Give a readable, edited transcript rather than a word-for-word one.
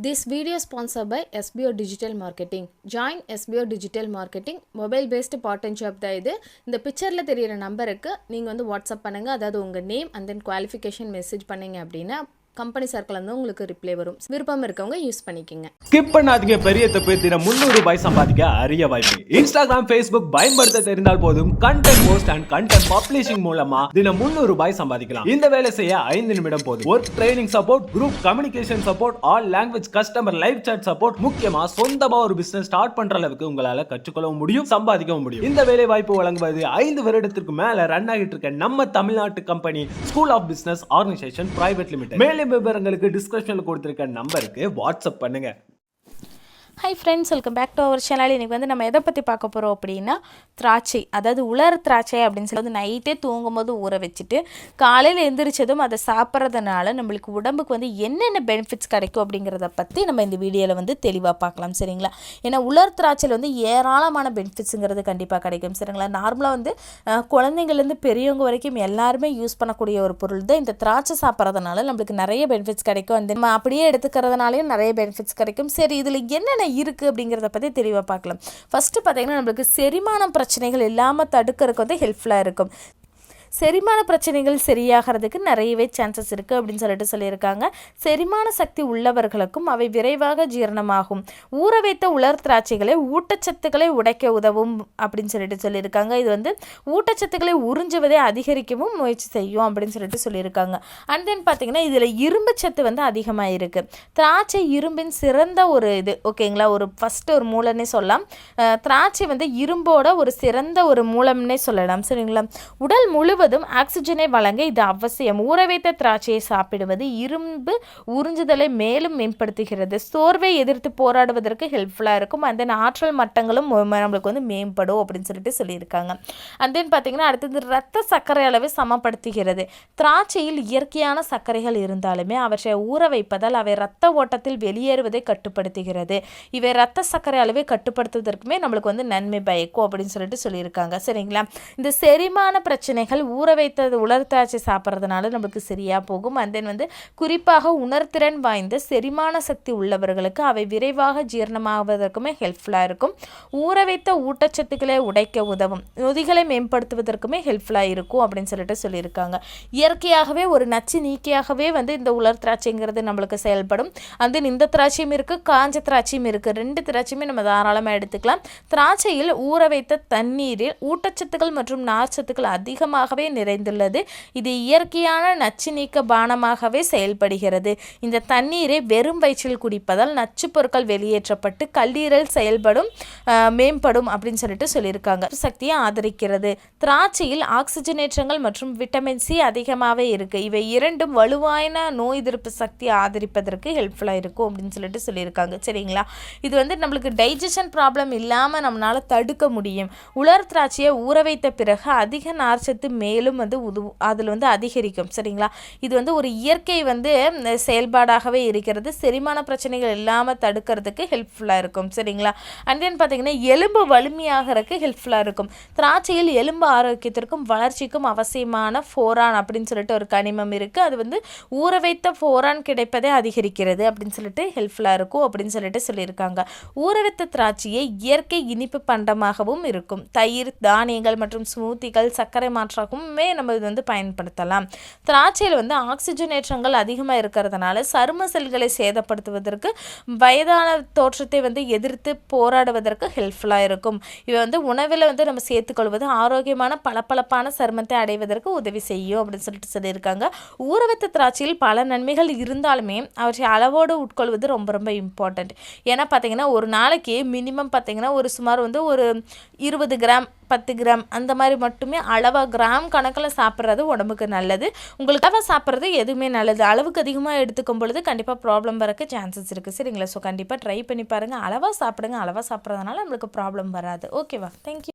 This video is sponsored by SBO Digital Marketing. Join SBO Digital Marketing mobile based part-time job தான் இது. இந்த பிக்சரில் தெரியிற நம்பருக்கு நீங்கள் வந்து வாட்ஸ்அப் பண்ணுங்கள். அதாவது உங்கள் name and then qualification message பண்ணிங்க அப்படின்னா கம்பெனி சர்க்கிள் வந்து உங்களுக்கு ரிப்ளை வரும். விருப்பம் இருக்கவங்க யூஸ் பண்ணிக்கோங்க. ஸ்கிப் பண்ணாதீங்க. பெரிய தப்பு. தினம் 300 ரூபாய் சம்பாதிக்க அரிய வாய்ப்பு. இன்ஸ்டாகிராம், ஃபேஸ்புக் பயன்படுத்த தெரிந்தால் போதும் content post and content publishing மூலமா தினம் 300 ரூபாய் சம்பாதிக்கலாம். இந்த வேலை செய்ய 5 நிமிடம் போதும். Work training support, group communication support, all language customer live chat support, முக்கியமா சொந்தமா ஒரு பிசினஸ் ஸ்டார்ட் பண்ற அளவுக்கு உங்களால கற்றுக்கொள்ளவும் முடியும், சம்பாதிக்கவும் முடியும். இந்த வேலை வாய்ப்பு வழங்குவது 5 வருடத்திற்கு மேல ரன் ஆகிட்டு இருக்க நம்ம தமிழ்நாட்டு company school of business organisation private limited. மேலும் விவரங்களுக்கு டிஸ்கிரிப்ஷன்ல கொடுத்திருக்க நம்பருக்கு வாட்ஸ்அப் பண்ணுங்க. Hi friends, welcome back to our channel. இன்றைக்கி வந்து நம்ம எதை பற்றி பார்க்க போகிறோம் அப்படின்னா திராட்சை, அதாவது உலர் திராட்சை அப்படின்னு சொல்லி நைட்டே தூங்கும்போது ஊற வச்சுட்டு காலையில் எந்திரிச்சதும் அதை சாப்பிட்றதுனால நம்மளுக்கு உடம்புக்கு வந்து என்னென்ன பெனிஃபிட்ஸ் கிடைக்கும் அப்படிங்கிறத பற்றி நம்ம இந்த வீடியோவில் வந்து தெளிவாக பார்க்கலாம், சரிங்களா? ஏன்னா உலர் திராட்சையில் வந்து ஏராளமான பெனிஃபிட்ஸுங்கிறது கண்டிப்பாக கிடைக்கும், சரிங்களா? நார்மலாக வந்து குழந்தைங்கள்லேருந்து பெரியவங்க வரைக்கும் எல்லாருமே யூஸ் பண்ணக்கூடிய ஒரு பொருள் தான். இந்த திராட்சை சாப்பிட்றதுனால நம்மளுக்கு நிறைய பெனிஃபிட்ஸ் கிடைக்கும். அந்த நம்ம அப்படியே எடுத்துக்கிறதுனாலையும் நிறைய பெனிஃபிட்ஸ் கிடைக்கும். சரி, இதில் என்னென்ன இருக்குது அப்படிங்கிறத பற்றி தெளிவாக பார்க்கலாம். ஃபஸ்ட்டு பார்த்தீங்கன்னா, நம்மளுக்கு செரிமான பிரச்சனைகள் இல்லாமல் தடுக்கிறதுக்கு வந்து ஹெல்ப்ஃபுல்லாக இருக்கும். செரிமான பிரச்சனைகள் சரியாகிறதுக்கு நிறையவே சான்சஸ் இருக்குது அப்படின்னு சொல்லியிருக்காங்க. செரிமான சக்தி உள்ளவர்களுக்கும் அவை விரைவாக ஜீரணமாகும். ஊற வைத்த உலர் திராட்சைகளை ஊட்டச்சத்துக்களை உடைக்க உதவும் அப்படின்னு சொல்லியிருக்காங்க. இது வந்து ஊட்டச்சத்துக்களை உறிஞ்சுவதை அதிகரிக்கவும் முயற்சி செய்யும் அப்படின்னு சொல்லியிருக்காங்க. அண்ட் தென் பார்த்தீங்கன்னா, இதில் இரும்பு சத்து வந்து அதிகமாக இருக்குது. திராட்சை இரும்பின் சிறந்த ஒரு இது, ஓகேங்களா? ஒரு ஃபஸ்ட்டு ஒரு மூலம்னே சொல்லலாம். திராட்சை வந்து இரும்போட ஒரு சிறந்த ஒரு மூலம்னே சொல்லலாம், சரிங்களா? உடல் முழுவதும் ஆக்சிஜனை வழங்க இது அவசியம். ஊற வைத்த திராட்சையை சாப்பிடுவது இரும்பு உறிஞ்சுதலை மேலும் மேம்படுத்துகிறது. சோர்வை எதிர்த்து போராடுவதற்கு ஹெல்ப்ஃபுல்லாக இருக்கும். அந்த ஆற்றல் மட்டங்களும் நம்மளுக்கு வந்து மேம்படும் அப்படின்னு சொல்லியிருக்காங்க. அண்ட் தென் பார்த்தீங்கன்னா, அடுத்தது ரத்த சர்க்கரை அளவை சமப்படுத்துகிறது. திராட்சையில் இயற்கையான சர்க்கரைகள் இருந்தாலுமே அவற்றை ஊற வைப்பதால் அவை ரத்த ஓட்டத்தில் வெளியேறுவதை கட்டுப்படுத்துகிறது. இவை ரத்த சர்க்கரை அளவை கட்டுப்படுத்துவதற்குமே நம்மளுக்கு வந்து நன்மை பயக்கும் அப்படின்னு சொல்லியிருக்காங்க, சரிங்களா? இந்த செரிமான பிரச்சனைகள் ஊற வைத்தது உலர் திராட்சை சாப்பிட்றதுனால நம்மளுக்கு சரியாக போகும். அண்ட் தென் வந்து குறிப்பாக உணர்திறன் வாய்ந்த செரிமான சக்தி உள்ளவர்களுக்கு அவை விரைவாக ஜீரணமாவதற்குமே ஹெல்ப்ஃபுல்லாக இருக்கும். ஊற வைத்த ஊட்டச்சத்துக்களை உடைக்க உதவும். நொதிகளை மேம்படுத்துவதற்குமே ஹெல்ப்ஃபுல்லாக இருக்கும் அப்படின்னு சொல்லியிருக்காங்க. இயற்கையாகவே ஒரு நச்சு நீக்கியாகவே வந்து இந்த உலர் திராட்சைங்கிறது நம்மளுக்கு செயல்படும். அந்த இந்த திராட்சையும் இருக்குது, காஞ்ச திராட்சையும் இருக்குது. 2 திராட்சையுமே நம்ம தாராளமாக எடுத்துக்கலாம். திராட்சையில் ஊற வைத்த தண்ணீரில் ஊட்டச்சத்துக்கள் மற்றும் நார்ச்சத்துக்கள் அதிகமாகவே நிறைந்துள்ளது. இது இயற்கையான நச்சு நீக்க பானமாகவே செயல்படுகிறது. இந்த தண்ணீரை வெறும் வயிற்றில் குடிப்பதால் நச்சு பொருட்கள் வெளியேற்றப்பட்டு கல்லீரல் செயல்படும் மேம்படும் அப்படின்னு சொல்லியிருக்காங்க. சக்தியை ஆதரிக்கிறது. திராட்சையில் ஆக்சிஜனேற்றங்கள் மற்றும் விட்டமின் சி அதிகமாகவே இருக்கு. இவை இரண்டும் வலுவான நோய் எதிர்ப்பு சக்தியை ஆதரிப்பதற்கு ஹெல்ப்ஃபுல்லாக இருக்கும் அப்படின்னு சொல்லியிருக்காங்க, சரிங்களா? இது வந்து நம்மளுக்கு டைஜஷன் ப்ராப்ளம் இல்லாமல் நம்மளால தடுக்க முடியும். உலர் திராட்சையை ஊற வைத்த பிறகு அதிக நார்ச்சத்து மேலும் வந்து அதில் வந்து அதிகரிக்கும், சரிங்களா? இது வந்து ஒரு இயற்கை வந்து செயல்பாடாகவே இருக்கிறது. செரிமான பிரச்சனைகள் இல்லாமல் தடுக்கிறதுக்கு ஹெல்ப்ஃபுல்லாக இருக்கும், சரிங்களா? அண்ட் தென் பார்த்தீங்கன்னா, எலும்பு வலிமையாகிறதுக்கு ஹெல்ப்ஃபுல்லாக இருக்கும். திராட்சையில் எலும்பு ஆரோக்கியத்திற்கும் வளர்ச்சிக்கும் அவசியமான ஃபோரான் அப்படின்னு ஒரு கனிமம் இருக்குது. அது வந்து ஊற வைத்த ஃபோரான் கிடைப்பதை அதிகரிக்கிறது அப்படின்னு ஹெல்ப்ஃபுல்லாக இருக்கும் அப்படின்னு சொல்லியிருக்காங்க. ஊற வைத்த திராட்சையை இயற்கை இனிப்பு பண்டமாகவும் இருக்கும். தயிர், தானியங்கள் மற்றும் ஸ்மூத்திகள், சர்க்கரை மாற்றாகவுமே நம்ம இது வந்து பயன்படுத்தலாம். திராட்சையில் வந்து ஆக்சிஜனேற்றங்கள் அதிகமாக இருக்கிறதுனால சரும செல்களை சேதப்படுத்துவதற்கு, வயதான தோற்றத்தை வந்து எதிர்த்து போராடுவதற்கு ஹெல்ப்ஃபுல்லாக இருக்கும். இவை வந்து உணவில் வந்து நம்ம சேர்த்துக்கொள்வது ஆரோக்கியமான பளபளப்பான சருமத்தை அடைவதற்கு உதவி செய்யும் அப்படின்னு சொல்லியிருக்காங்க. ஊற வைத்த திராட்சையில் பல நன்மைகள் இருந்தாலுமே அவற்றை அளவோடு உட்கொள்வது ரொம்ப ரொம்ப இம்பார்ட்டண்ட். ஏன்னா பார்த்தீங்கன்னா, ஒரு நாளைக்கு மினிமம் பார்த்தீங்கன்னா ஒரு சுமார் வந்து ஒரு 20 கிராம் 10 கிராம் அந்த மாதிரி மட்டுமே அளவாக கிராம் கணக்கில் சாப்பிட்றது உடம்புக்கு நல்லது. உங்களுக்கு அளவாக சாப்பிட்றது எதுவுமே நல்லது. அளவுக்கு அதிகமாக எடுத்துக்கும் பொழுது கண்டிப்பாக ப்ராப்ளம் வரக்கு சான்சஸ் இருக்குது, சரிங்களா? ஸோ கண்டிப்பாக ட்ரை பண்ணி பாருங்கள். அளவாக சாப்பிடுங்க. அளவாக சாப்பிட்றதுனால நம்மளுக்கு ப்ராப்ளம் வராது. ஓகேவா? தேங்க்யூ.